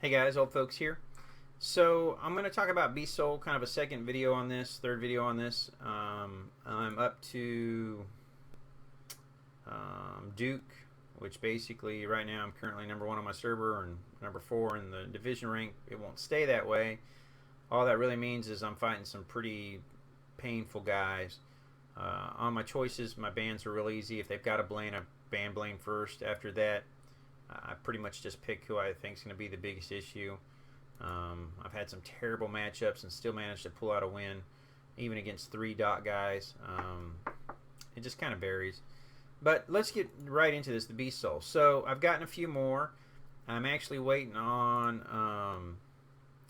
Hey guys, old folks here. So I'm going to talk about Beast Soul, kind of a second video on this, third video on this. I'm up to Duke, which basically right now I'm currently #1 on my server and #4 in the division rank. It won't stay that way. All that really means is I'm fighting some pretty painful guys. On my choices, my bans are real easy. If they've got a Blaine, I ban Blaine first. After that, I pretty much just pick who I think is going to be the biggest issue. I've had some terrible matchups and still managed to pull out a win, even against 3 dot guys. It just kind of varies. But let's get right into this, the Beast Soul. So I've gotten a few more. I'm actually waiting on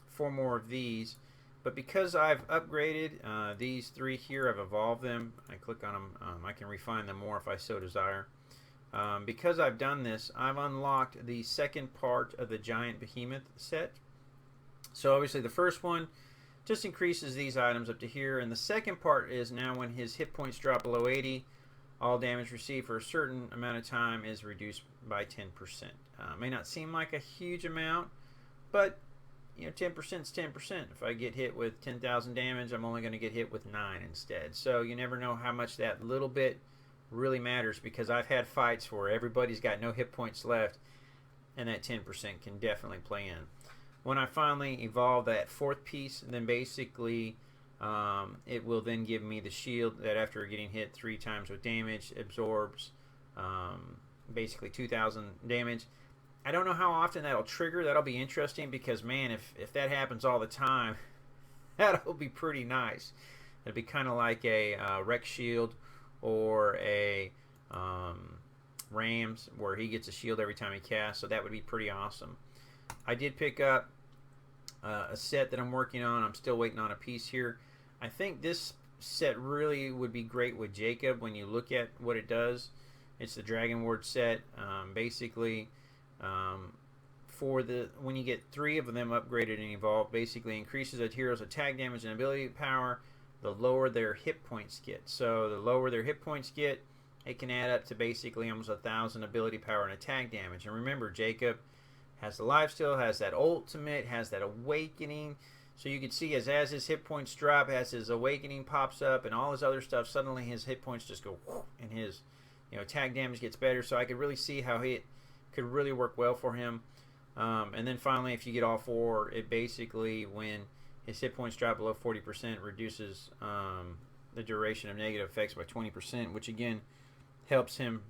4 more of these. But because I've upgraded these 3 here, I've evolved them. I click on them. I can refine them more if I so desire. Because I've done this, I've unlocked the second part of the Giant Behemoth set. So obviously the first one just increases these items up to here, and the second part is now when his hit points drop below 80, all damage received for a certain amount of time is reduced by 10%. May not seem like a huge amount, but 10% is 10%. If I get hit with 10,000 damage, I'm only going to get hit with 9 instead. So you never know how much that little bit really matters, because I've had fights where everybody's got no hit points left, and that 10% can definitely play in. When I finally evolve that 4th piece, then basically it will then give me the shield that after getting hit 3 times with damage absorbs basically 2,000 damage. I don't know how often that'll trigger. That'll be interesting, because man, if that happens all the time, that'll be pretty nice. It'll be kind of like a Rex shield or a Rams, where he gets a shield every time he casts, so that would be pretty awesome. I did pick up a set that I'm working on. I'm still waiting on a piece here. I think this set really would be great with Jacob when you look at what it does. It's the Dragon Ward set. Basically, when you get 3 of them upgraded and evolved, basically increases a hero's attack damage and ability power the lower their hit points get. So the lower their hit points get, it can add up to basically almost 1,000 ability power and attack damage. And remember, Jacob has the lifesteal, has that ultimate, has that awakening. So you can see as his hit points drop, as his awakening pops up and all his other stuff, suddenly his hit points just go whoosh, and his attack damage gets better. So I could really see how it could really work well for him. And then finally, if you get all 4, it basically, when his hit points drop below 40%, reduces the duration of negative effects by 20%, which again helps him,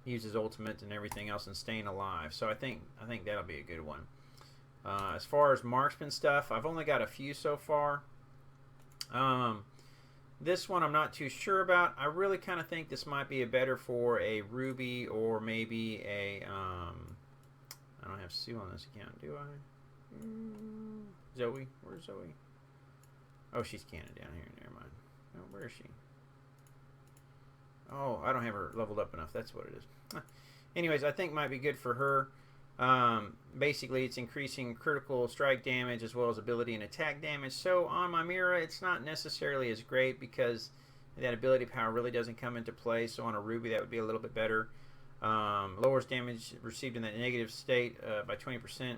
use his ultimate and everything else and staying alive. So I think that'll be a good one. As far as marksman stuff, I've only got a few so far. This one I'm not too sure about. I really kind of think this might be a better for a Ruby or maybe a I don't have Sue on this account, do I? Zoe? Where's Zoe? Oh, she's Canada down here. Never mind. Oh, where is she? Oh, I don't have her leveled up enough. That's what it is. Anyways, I think might be good for her. Basically, it's increasing critical strike damage as well as ability and attack damage. So on my Mira, it's not necessarily as great because that ability power really doesn't come into play. So on a Ruby, that would be a little bit better. Lowers damage received in that negative state by 20%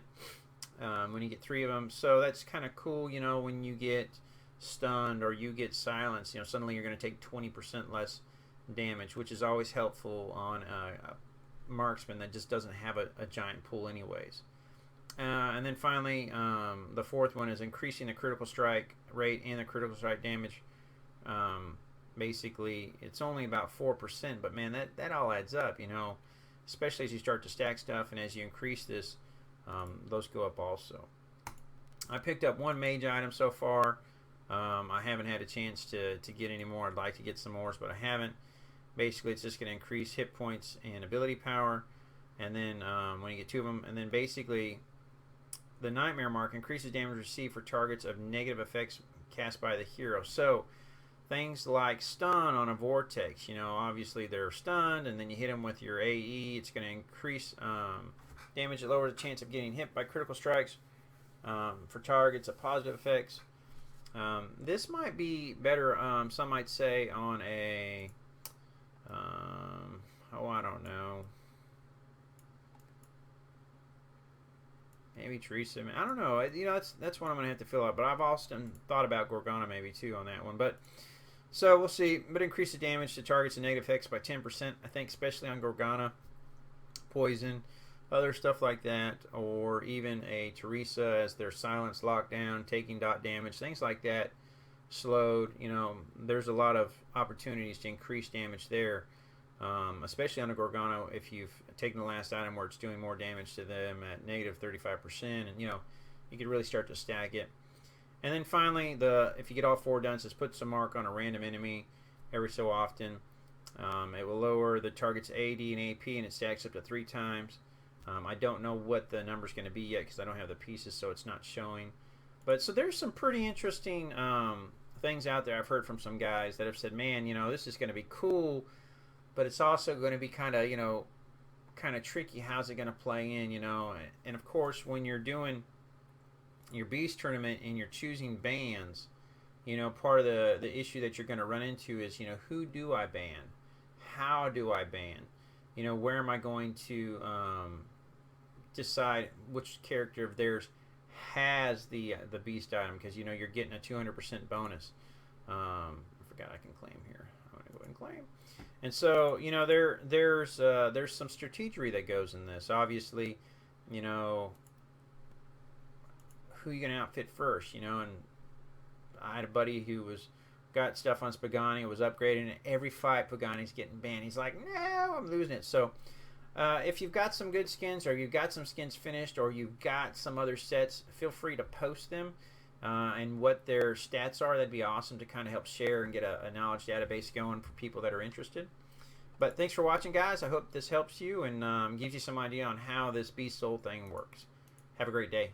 when you get 3 of them. So that's kind of cool, when you get stunned or you get silenced, suddenly you're going to take 20% less damage, which is always helpful on a marksman that just doesn't have a giant pool anyways. And then finally, the 4th one is increasing the critical strike rate and the critical strike damage. Basically, it's only about 4%, but man, that all adds up, especially as you start to stack stuff, and as you increase this, those go up also. I picked up 1 mage item so far. I haven't had a chance to get any more. I'd like to get some more, but I haven't. Basically, it's just going to increase hit points and ability power, and then when you get 2 of them, and then basically the Nightmare Mark increases damage received for targets of negative effects cast by the hero. So things like stun on a vortex, obviously they're stunned, and then you hit them with your AE. It's going to increase damage that lowers the chance of getting hit by critical strikes for targets of positive effects. This might be better, some might say, on a I don't know. maybe Teresa. I don't know. You know, that's one I'm gonna have to fill out. But I've often thought about Gorgana maybe too on that one. But so we'll see. But increase the damage to targets and negative effects by 10%. I think especially on Gorgana, poison, other stuff like that, or even a Teresa as their silence lockdown, taking dot damage, things like that. Slowed. You know, there's a lot of opportunities to increase damage there. Especially on a Gorgano, if you've taken the last item where it's doing more damage to them at negative 35%, and you know, you could really start to stack it. And then finally, if you get all 4 done, it puts a mark on a random enemy every so often. It will lower the target's AD and AP, and it stacks up to 3 times. I don't know what the number's going to be yet because I don't have the pieces, so it's not showing. But so there's some pretty interesting things out there. I've heard from some guys that have said, man, you know, this is going to be cool, but it's also going to be kind of, you know, kind of tricky. How's it going to play in, you know? And of course, when you're doing your Beast tournament and you're choosing bans, you know, part of the issue that you're going to run into is, you know, who do I ban? How do I ban? You know, where am I going to decide which character of theirs has the Beast item? Because, you know, you're getting a 200% bonus. I forgot I can claim here. I'm going to go ahead and claim. And so, you know, there's some strategery that goes in this. Obviously, you know, who you going to outfit first, you know, and I had a buddy who got stuff on Spagani, was upgrading it. Every fight, Pagani's getting banned. He's like, no, I'm losing it. So, if you've got some good skins, or you've got some skins finished, or you've got some other sets, feel free to post them and what their stats are. That'd be awesome to kind of help share and get a knowledge database going for people that are interested. But thanks for watching, guys. I hope this helps you and gives you some idea on how this Beast Soul thing works. Have a great day.